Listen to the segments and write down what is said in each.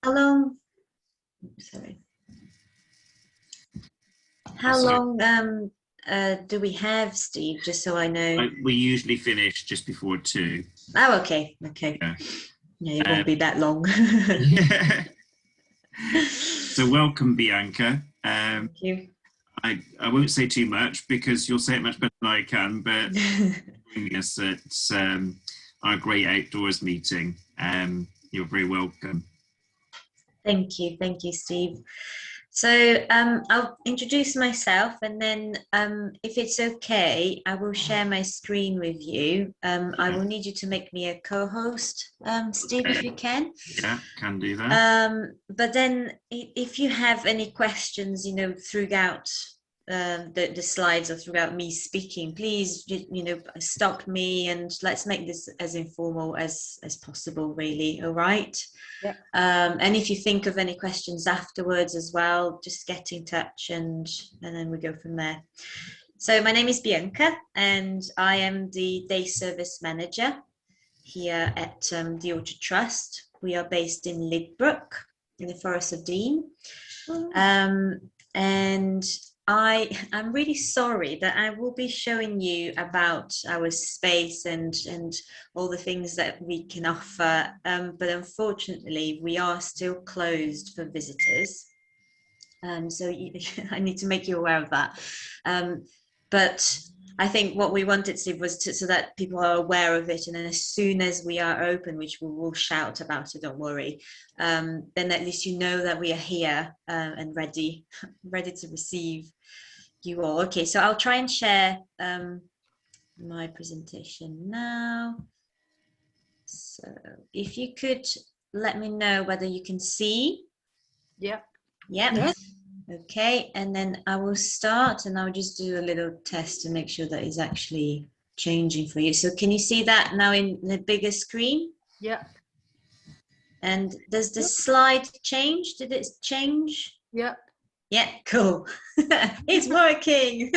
How long, sorry, how So long do we have, Steve, just so I know? we usually finish just before 2. Oh, okay, okay. Yeah. Yeah, it won't Um, be that long. yeah. So welcome, Bianca. Thank you. I won't say too much because you'll say it much better than I can, but joining us at our great outdoors meeting. You're very welcome. Thank you, Steve. So I'll introduce myself, and then if it's okay, I will share my screen with you. I Yeah. will need you to make me a co-host, Steve, if Okay. you can. Yeah, can do that. But then if you have any questions, throughout the slides or throughout me speaking, please, stop me and let's make this as informal as possible, really. All right. Yeah. And if you think of any questions afterwards as well, just get in touch and then we go from there. So my name is Bianca and I am the day service manager here at the Orchard Trust. We are based in Lidbrook in the Forest of Dean. Um, and I'm really sorry that I will be showing you about our space and all the things that we can offer. But unfortunately, we are still closed for visitors. So I need to make you aware of that. But I think what we wanted to was so that people are aware of it, and then as soon as we are open, which we will shout about it, don't worry, then at least you know that we are here and ready, ready to receive you all. Okay, so I'll try and share my presentation now. So if you could let me know whether you can see. Yeah. Yep. Yes. Okay, and then I will start and I'll just do a little test to make sure that it's actually changing for you. So can you see that now in the bigger screen? Yeah. And does the slide change? Did it change? Yeah. Yeah, cool. It's working.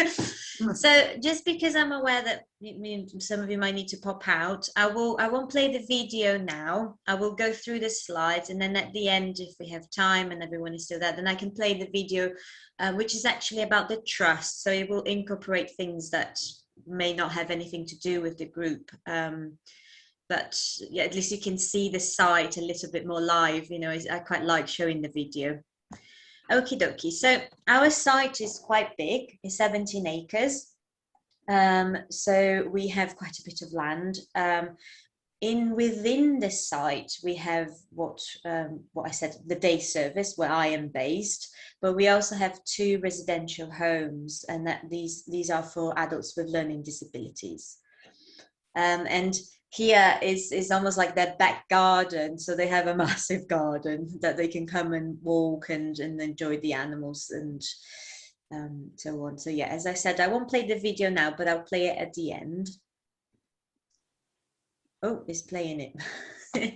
So just because I'm aware that some of you might need to pop out, I won't play the video now. I will go through the slides, and then at the end, if we have time and everyone is still there, then I can play the video, which is actually about the trust. So it will incorporate things that may not have anything to do with the group. But yeah, at least you can see the site a little bit more live. I quite like showing the video. Okie dokie. So our site is quite big. It's 17 acres. So we have quite a bit of land. Within the site, we have what I said, the day service where I am based, but we also have 2 residential homes, and that these are for adults with learning disabilities. And here is almost like their back garden, so they have a massive garden that they can come and walk and enjoy the animals and so on. So yeah, as I said, I won't play the video now, but I'll play it at the end. Oh, it's playing it.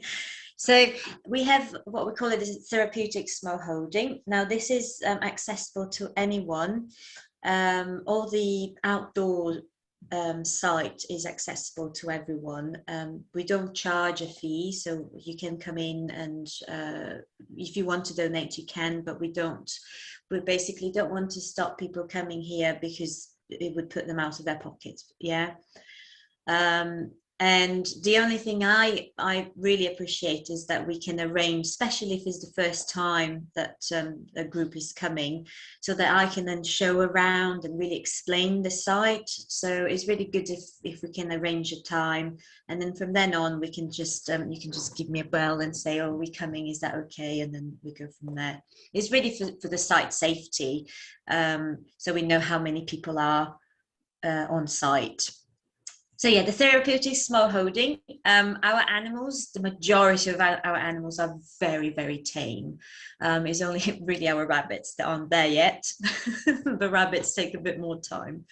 So we have what we call it is therapeutic small holding. Now this is accessible to anyone. All the outdoor site is accessible to everyone. We don't charge a fee, so you can come in and if you want to donate, you can, but we don't. We basically don't want to stop people coming here because it would put them out of their pockets. Yeah. And the only thing I really appreciate is that we can arrange, especially if it's the first time that a group is coming, so that I can then show around and really explain the site. So it's really good if we can arrange a time, and then from then on we can just you can just give me a bell and say, oh, we're coming, is that okay? And then we go from there. It's really for the site safety, so we know how many people are on site. So yeah, the therapeutic small holding. Our animals, the majority of our animals are very, very tame. It's only really our rabbits that aren't there yet. The rabbits take a bit more time.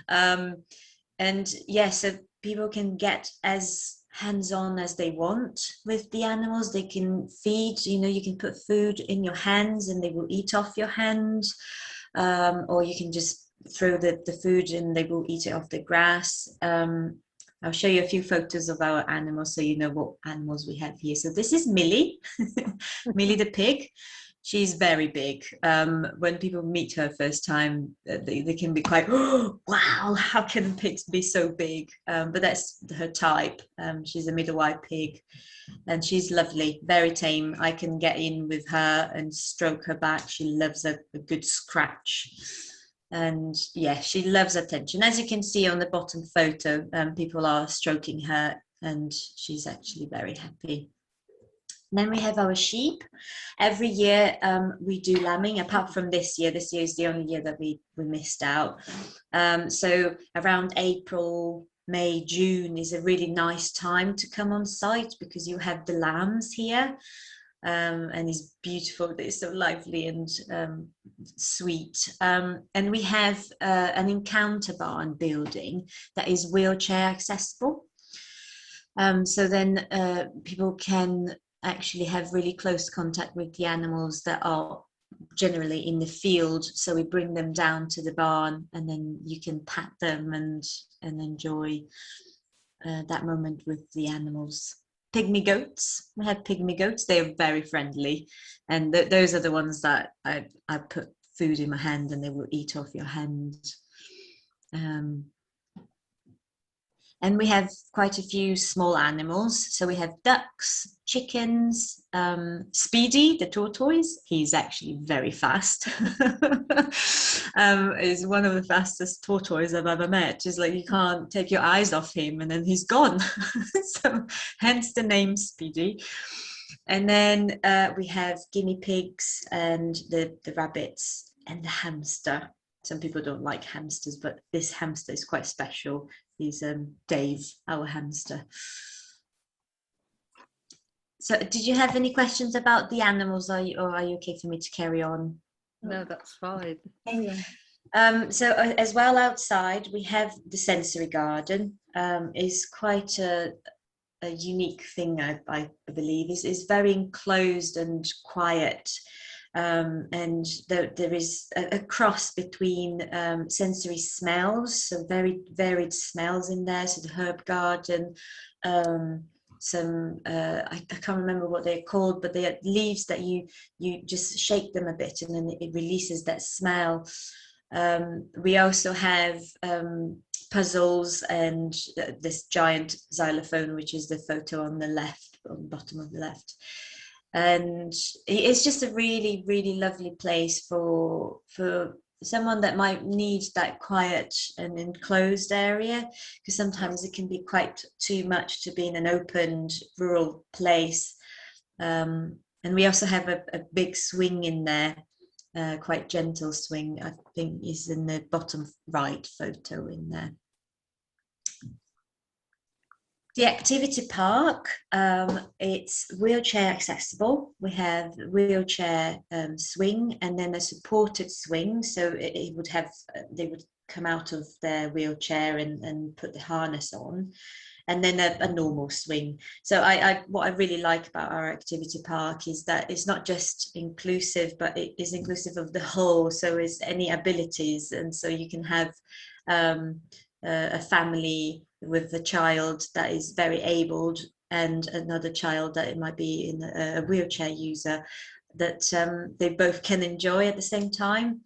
And yeah, so people can get as hands-on as they want with the animals. They can feed, you can put food in your hands and they will eat off your hand. Or you can just throw the food and they will eat it off the grass. I'll show you a few photos of our animals so you know what animals we have here. So this is Millie, Millie the pig. She's very big. When people meet her first time, they can be quite, oh, wow, how can pigs be so big? But that's her type. She's a middle white pig, and she's lovely, very tame. I can get in with her and stroke her back. She loves a good scratch. And yeah, she loves attention. As you can see on the bottom photo, people are stroking her, and she's actually very happy. Then we have our sheep. Every year we do lambing, apart from this year. This year is the only year that we missed out. So around April, May, June is a really nice time to come on site because you have the lambs here. And it's beautiful. They're so lively and sweet. And we have an encounter barn building that is wheelchair accessible. So then people can actually have really close contact with the animals that are generally in the field. So we bring them down to the barn, and then you can pat them and enjoy that moment with the animals. Pygmy goats. We have pygmy goats. They are very friendly, and those are the ones that I put food in my hand and they will eat off your hand. And we have quite a few small animals. So we have ducks, chickens, Speedy, the tortoise. He's actually very fast. Is one of the fastest tortoises I've ever met. It's like you can't take your eyes off him and then he's gone. So hence the name Speedy. And then we have guinea pigs and the rabbits and the hamster. Some people don't like hamsters, but this hamster is quite special. He's Dave, our hamster. So did you have any questions about the animals, or are you okay for me to carry on? No, that's fine. So as well, outside we have the sensory garden. Is quite a unique thing, I believe. Is very enclosed and quiet. And there is a cross between sensory smells, so very varied smells in there. So the herb garden, some I can't remember what they're called, but they are leaves that you just shake them a bit and then it releases that smell. We also have puzzles and this giant xylophone, which is the photo on the left, on the bottom of the left. And it's just a really, really lovely place for someone that might need that quiet and enclosed area, because sometimes it can be quite too much to be in an opened rural place. And we also have a big swing in there, quite gentle swing, I think is in the bottom right photo in there. The activity park, it's wheelchair accessible. We have wheelchair swing and then a supported swing. So it would have, they would come out of their wheelchair and put the harness on, and then a normal swing. So what I really like about our activity park is that it's not just inclusive, but it is inclusive of the whole. So it's any abilities, and so you can have a family with a child that is very abled and another child that it might be in a wheelchair user, that they both can enjoy at the same time.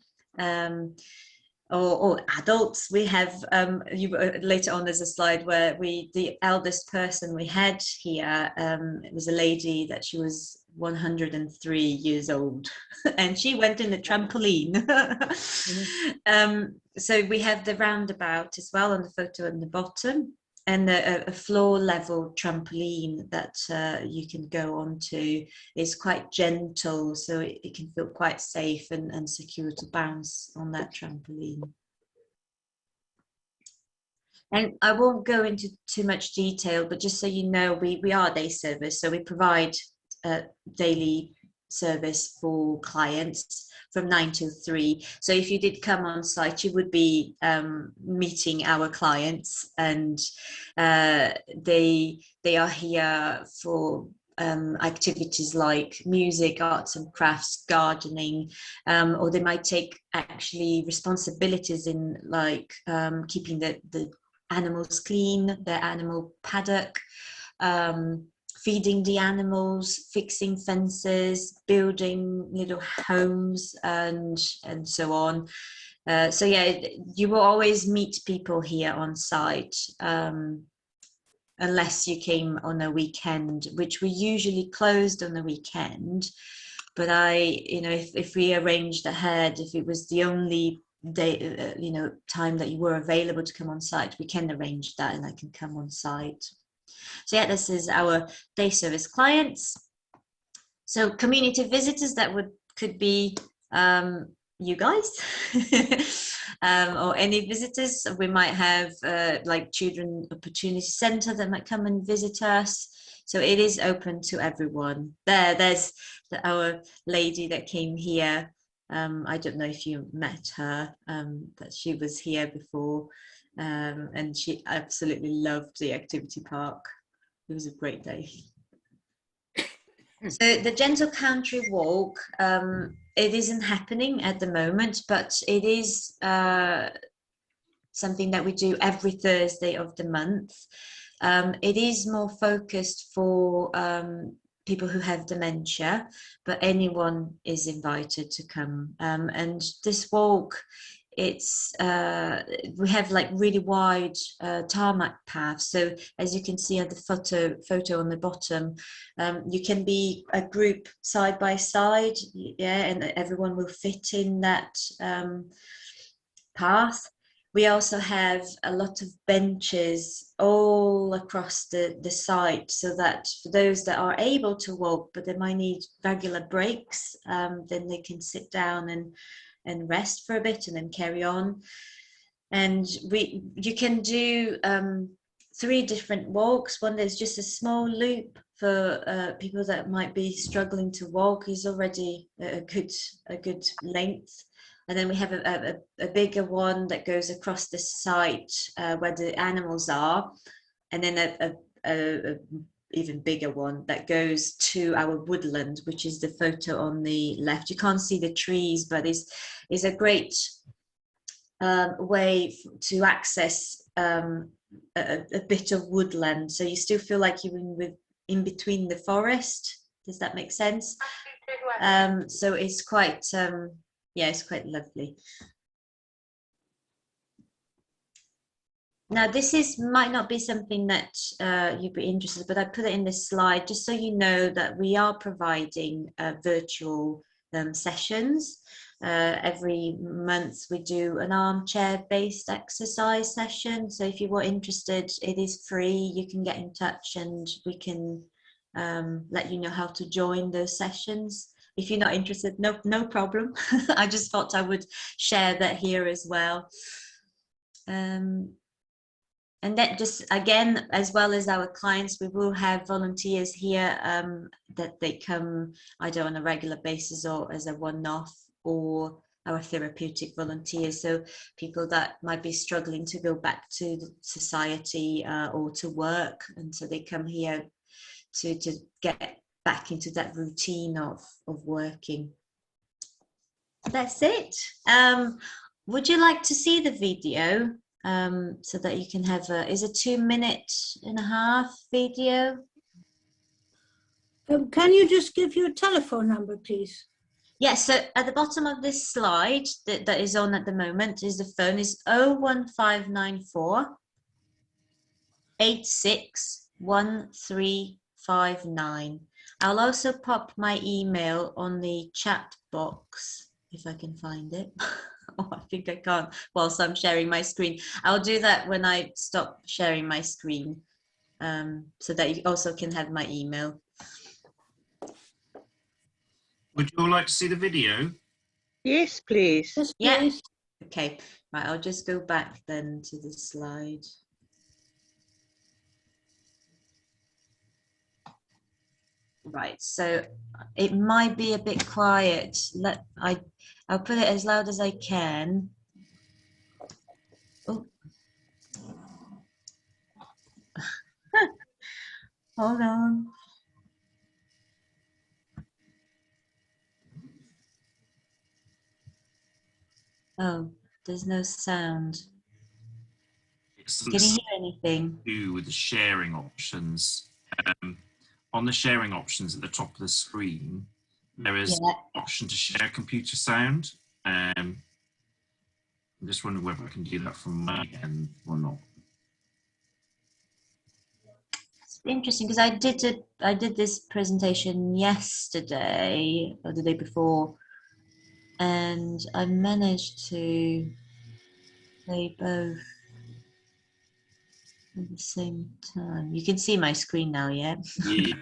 Or adults. We have later on there's a slide where the eldest person we had here, it was a lady that she was 103 years old and she went in the trampoline. So we have the roundabout as well on the photo on the bottom, and a floor level trampoline that you can go onto. Is quite gentle, so it can feel quite safe and secure to bounce on that trampoline. And I won't go into too much detail, but just so you know, we are day service, so we provide daily service for clients from 9 till 3. So if you did come on site, you would be meeting our clients, and they are here for activities like music, arts and crafts, gardening, or they might take actually responsibilities in like keeping the animals clean, their animal paddock, feeding the animals, fixing fences, building little homes, and so on. So yeah, you will always meet people here on site, unless you came on a weekend, which we usually closed on the weekend. But if we arranged ahead, if it was the only day, time that you were available to come on site, we can arrange that and I can come on site. So yeah, this is our day service clients. So community visitors, that could be you guys, or any visitors. We might have like Children Opportunity Centre that might come and visit us. So it is open to everyone. There's our lady that came here. I don't know if you met her, but she was here before, and she absolutely loved the activity park. It was a great day. So the Gentle Country Walk, it isn't happening at the moment, but it is something that we do every Thursday of the month. It is more focused for people who have dementia, but anyone is invited to come. And this walk, we have like really wide tarmac paths. So as you can see on the photo on the bottom, you can be a group side by side, yeah, and everyone will fit in that path. We also have a lot of benches all across the site, so that for those that are able to walk, but they might need regular breaks, then they can sit down and rest for a bit and then carry on. And you can do 3 different walks. One is just a small loop for people that might be struggling to walk, is already a good length. And then we have a bigger one that goes across the site where the animals are, and then a even bigger one that goes to our woodland, which is the photo on the left. You can't see the trees, but is a great way to access a bit of woodland. So you still feel like you're in between the forest. Does that make sense? So it's quite it's quite lovely. Now this might not be something that you'd be interested, but I put it in this slide just so you know that we are providing virtual sessions. Every month we do an armchair based exercise session. So if you were interested, it is free. You can get in touch and we can let you know how to join those sessions. If you're not interested, no problem. I just thought I would share that here as well. And that just, again, as well as our clients, we will have volunteers here that they come either on a regular basis or as a one-off, or our therapeutic volunteers. So people that might be struggling to go back to society or to work. And so they come here to get back into that routine of working. That's it. Would you like to see the video? So that you can have is a 2.5-minute video. Can you just give your telephone number, please? Yes, so at the bottom of this slide that is on at the moment is the phone is 01594 861359. I'll also pop my email on the chat box if I can find it. Oh, I think I can't whilst I'm sharing my screen. I'll do that when I stop sharing my screen, so that you also can have my email. Would you all like to see the video? Yes, please. Yes, Yeah. please. Okay, right, I'll just go back then to the slide. Right, so it might be a bit quiet. I'll put it as loud as I can. Oh. Hold on. Oh, there's no sound. It's Can you hear anything? to do with the sharing options. On the sharing options at the top of the screen, there is an option to share computer sound. I'm just wondering whether I can do that from my end or not. It's interesting because I did this presentation yesterday or the day before, and I managed to play both at the same time. You can see my screen now, yeah? Yeah.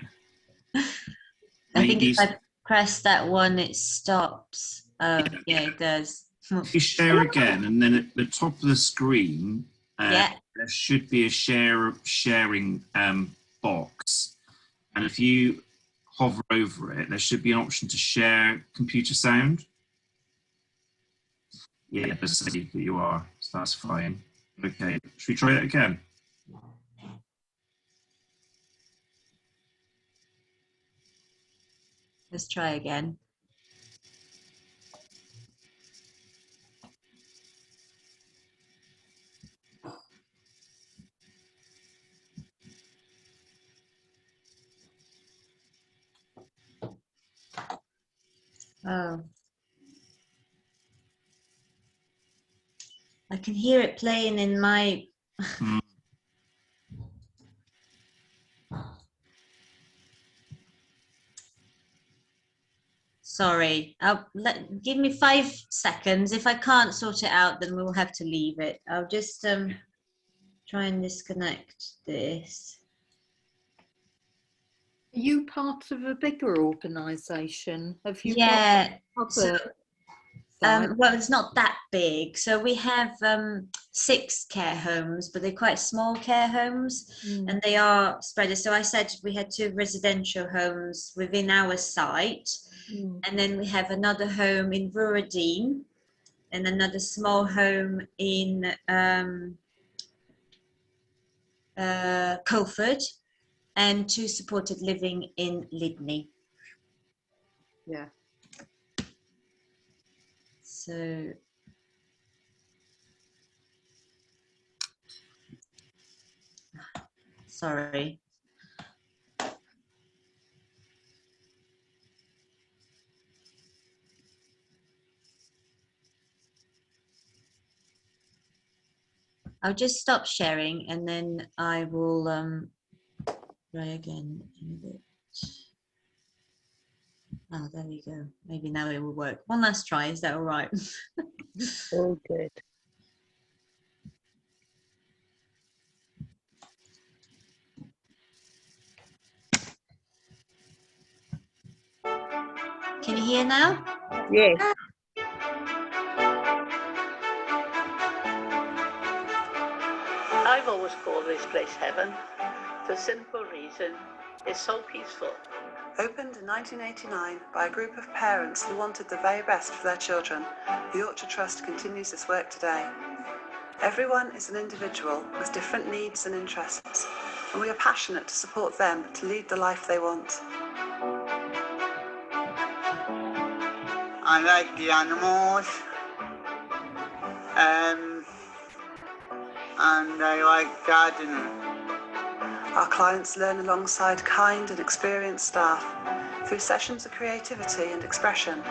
I think if I press that one, it stops. Oh, yeah, it does. If you share again, and then at the top of the screen, there should be a sharing box. And if you hover over it, there should be an option to share computer sound. Yeah, it does say that you are, so that's fine. Okay, should we try it again? Let's try again. Oh. I can hear it playing in my... Sorry, give me 5 seconds. If I can't sort it out, then we'll have to leave it. I'll just try and disconnect this. Are you part of a bigger organisation? Have you got other well, it's not that big. So we have 6 care homes, but they're quite small care homes, and they are spread. So I said we had 2 residential homes within our site, and then we have another home in Ruradine, and another small home in Colford, and 2 supported living in Lydney. Yeah. So sorry. I'll just stop sharing and then I will try again in a bit. Oh, there we go. Maybe now it will work. One last try. Is that all right? All good. Can you hear now? Yes. I've always called this place heaven. The simple reason it's so peaceful. Opened in 1989 by a group of parents who wanted the very best for their children, the Orchard Trust continues this work today. Everyone is an individual with different needs and interests, and we are passionate to support them to lead the life they want. I like the animals, and I like gardening. Our clients learn alongside kind and experienced staff through sessions of creativity and expression,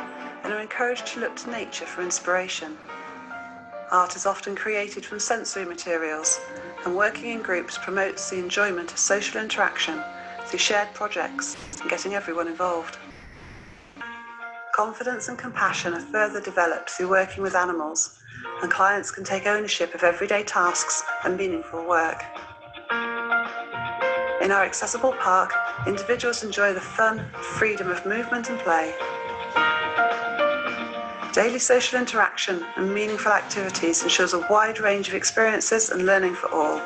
and are encouraged to look to nature for inspiration. Art is often created from sensory materials, and working in groups promotes the enjoyment of social interaction through shared projects and getting everyone involved. Confidence and compassion are further developed through working with animals, and clients can take ownership of everyday tasks and meaningful work. In our accessible park, individuals enjoy the fun, freedom of movement and play. Daily social interaction and meaningful activities ensures a wide range of experiences and learning for all.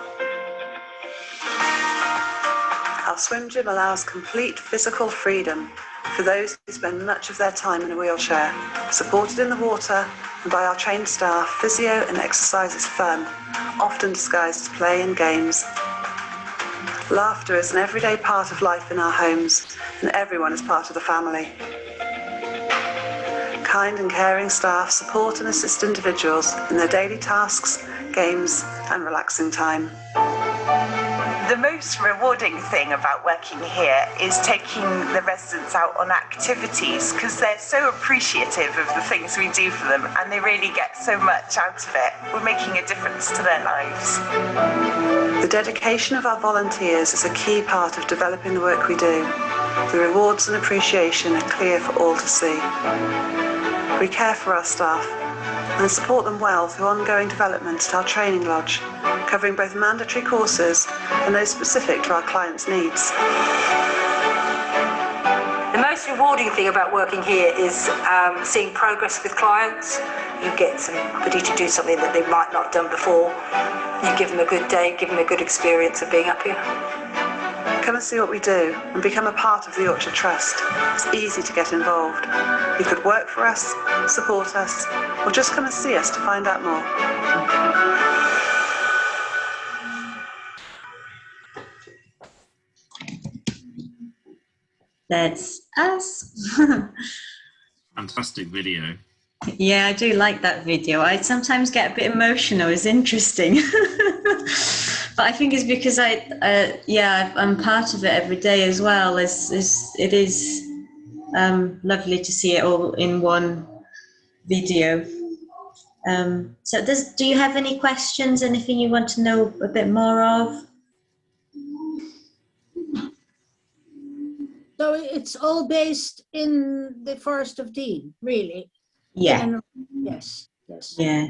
Our swim gym allows complete physical freedom for those who spend much of their time in a wheelchair, supported in the water and by our trained staff. Physio and exercise is fun, often disguised as play and games. Laughter is an everyday part of life in our homes, and everyone is part of the family. Kind and caring staff support and assist individuals in their daily tasks, games, and relaxing time. The most rewarding thing about working here is taking the residents out on activities, because they're so appreciative of the things we do for them and they really get so much out of it. We're making a difference to their lives. The dedication of our volunteers is a key part of developing the work we do. The rewards and appreciation are clear for all to see. We care for our staff and support them well through ongoing development at our training lodge, covering both mandatory courses and those specific to our clients' needs. The most rewarding thing about working here is seeing progress with clients. You get somebody to do something that they might not have done before. You give them a good day, give them a good experience of being up here. Come and see what we do and become a part of the Yorkshire Trust. It's easy to get involved. You could work for us, support us, or just come and see us to find out more. That's us. Fantastic video. Yeah, I do like that video. I sometimes get a bit emotional. It's interesting. But I think it's because I'm part of it every day as well. It is lovely to see it all in one video. So do you have any questions, anything you want to know a bit more of? So it's all based in the Forest of Dean, really? Yeah. Yes. Yeah.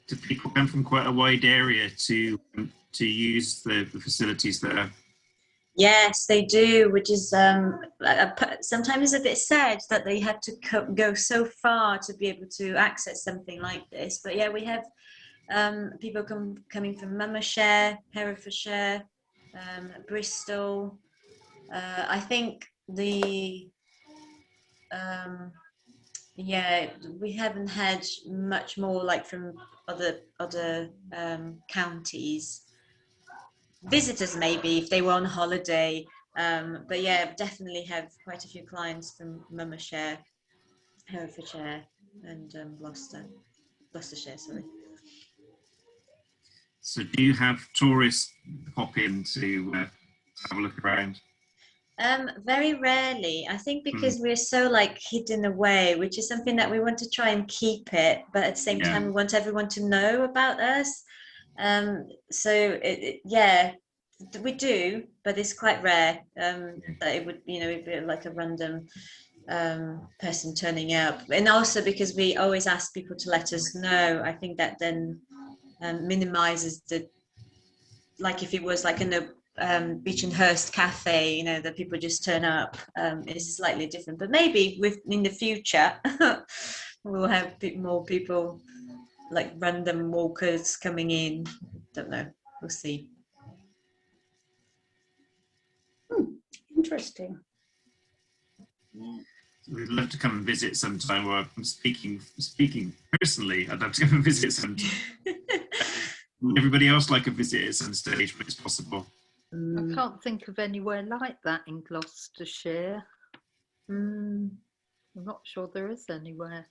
Do people come from quite a wide area to use the facilities there? Yes, they do, which is sometimes a bit sad that they have to go so far to be able to access something like this. But yeah, we have people coming from Mummershire, Herefordshire, Bristol. I think we haven't had much more like from other counties. Visitors maybe if they were on holiday, but yeah, definitely have quite a few clients from Mummershire, Herefordshire, and Gloucestershire. Sorry. So do you have tourists pop in to have a look around? Very rarely. I think because we're so like hidden away, which is something that we want to try and keep it, but at the same time we want everyone to know about us. So we do, but it's quite rare that it would, it'd be like a random person turning up. And also because we always ask people to let us know, I think that then minimizes like if it was like in the Beach and Hurst cafe, that people just turn up, it's slightly different. But maybe in the future we'll have more people, like random walkers coming in. Don't know, we'll see. Interesting. Yeah. We'd love to come and visit sometime. Or I'm speaking personally, I'd love to come and visit sometime. Everybody else like a visit at some stage when it's possible. I can't think of anywhere like that in Gloucestershire. I'm not sure there is anywhere.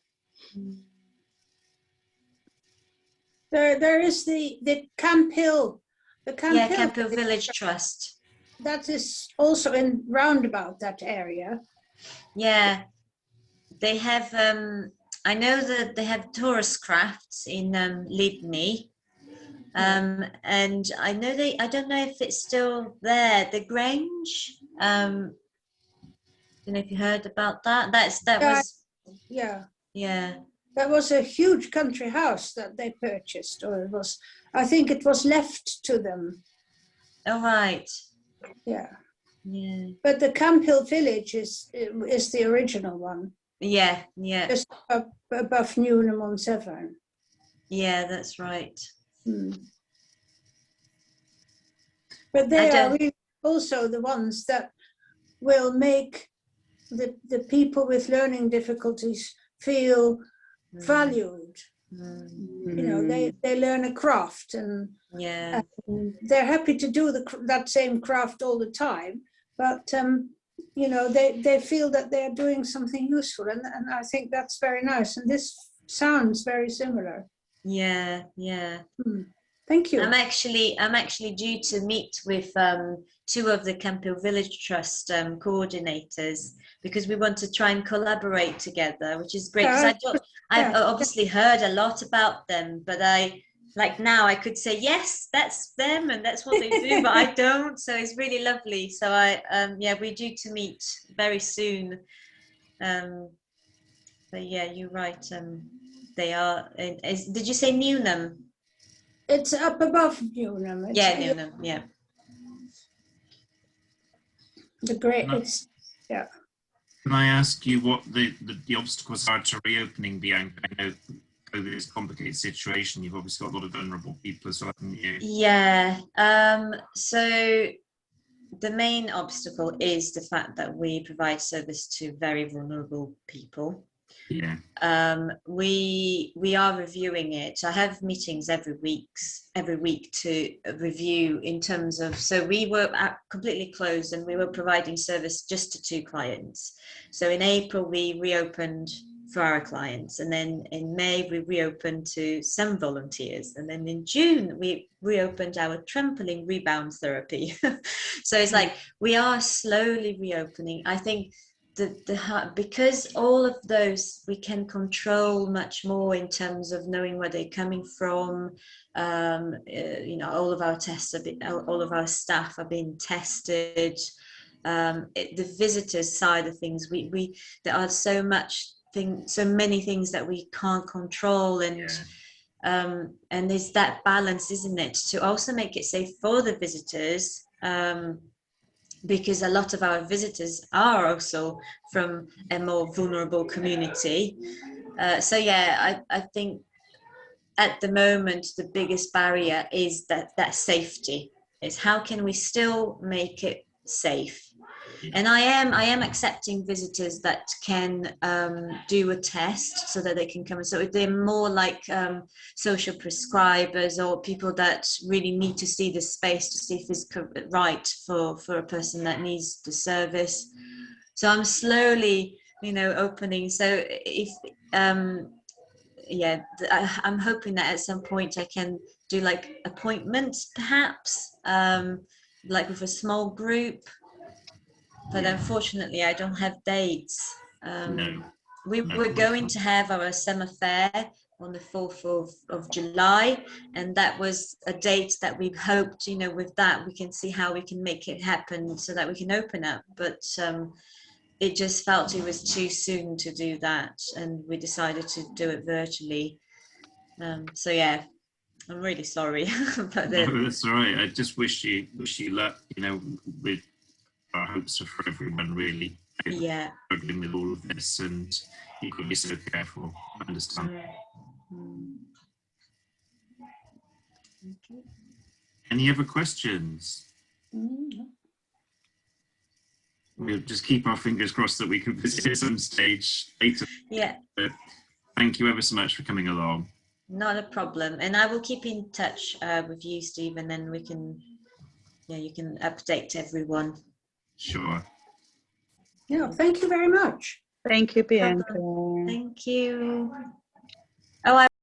There is the Camp Hill. Camp Hill Village Trust. That is also in roundabout that area. Yeah. They have, I know that they have tourist crafts in Libney. And I know I don't know if it's still there, the Grange. Don't know if you heard about that. That was a huge country house that they purchased, or I think it was left to them. Oh, right. Yeah. Yeah. But the Camp Hill Village is the original one. Yeah. Just up above Newnham on Severn. Yeah, that's right. But they are really also the ones that will make the people with learning difficulties feel valued. They learn a craft and they're happy to do that same craft all the time, but they feel that they're doing something useful, and I think that's very nice. And this sounds very similar. Yeah. Thank you. I'm actually due to meet with 2 of the Camphill Village Trust coordinators, because we want to try and collaborate together, which is great. Because I've obviously heard a lot about them, but now I could say, yes, that's them and that's what they do, but I don't. So it's really lovely. So we're due to meet very soon. But yeah, you're right. They are. Did you say Newnham? It's up above Newnham. Newnham. Yeah. The greatest. Yeah. Can I ask you what the obstacles are to reopening, Bianca? I know COVID is a complicated situation. You've obviously got a lot of vulnerable people as well, haven't you? Yeah. So the main obstacle is the fact that we provide service to very vulnerable people. Yeah. We are reviewing it. I have meetings every week to review in terms of, so we were completely closed and we were providing service just to 2 clients. So in April we reopened for our clients, and then in May we reopened to some volunteers, and then in June we reopened our trampoline rebound therapy. So it's like we are slowly reopening. I think because all of those we can control much more in terms of knowing where they're coming from. All of our tests all of our staff are being tested. The visitors side of things, there are so many things that we can't control, and there's that balance, isn't it, to also make it safe for the visitors. Because a lot of our visitors are also from a more vulnerable community. I think at the moment the biggest barrier is that safety. Is how can we still make it safe? And I am accepting visitors that can do a test so that they can come. So they're more like social prescribers or people that really need to see the space to see if it's right for a person that needs the service. So I'm slowly, opening. So if I'm hoping that at some point I can do like appointments, perhaps, like with a small group. But unfortunately, I don't have dates. We were going to have our summer fair on the 4th of July, and that was a date that we hoped, with that we can see how we can make it happen so that we can open up. But it just felt it was too soon to do that, and we decided to do it virtually. I'm really sorry. But no, that's all right. I just wish you luck, with our hopes are for everyone, really. Yeah. Struggling with all of this, and you could be so careful. I understand. Okay. Any other questions? We'll just keep our fingers crossed that we can visit at some stage later. Yeah. But thank you ever so much for coming along. Not a problem. And I will keep in touch with you, Steve, and then we can, you can update everyone. Sure. Yeah, thank you very much. Thank you, Bianca. Thank you.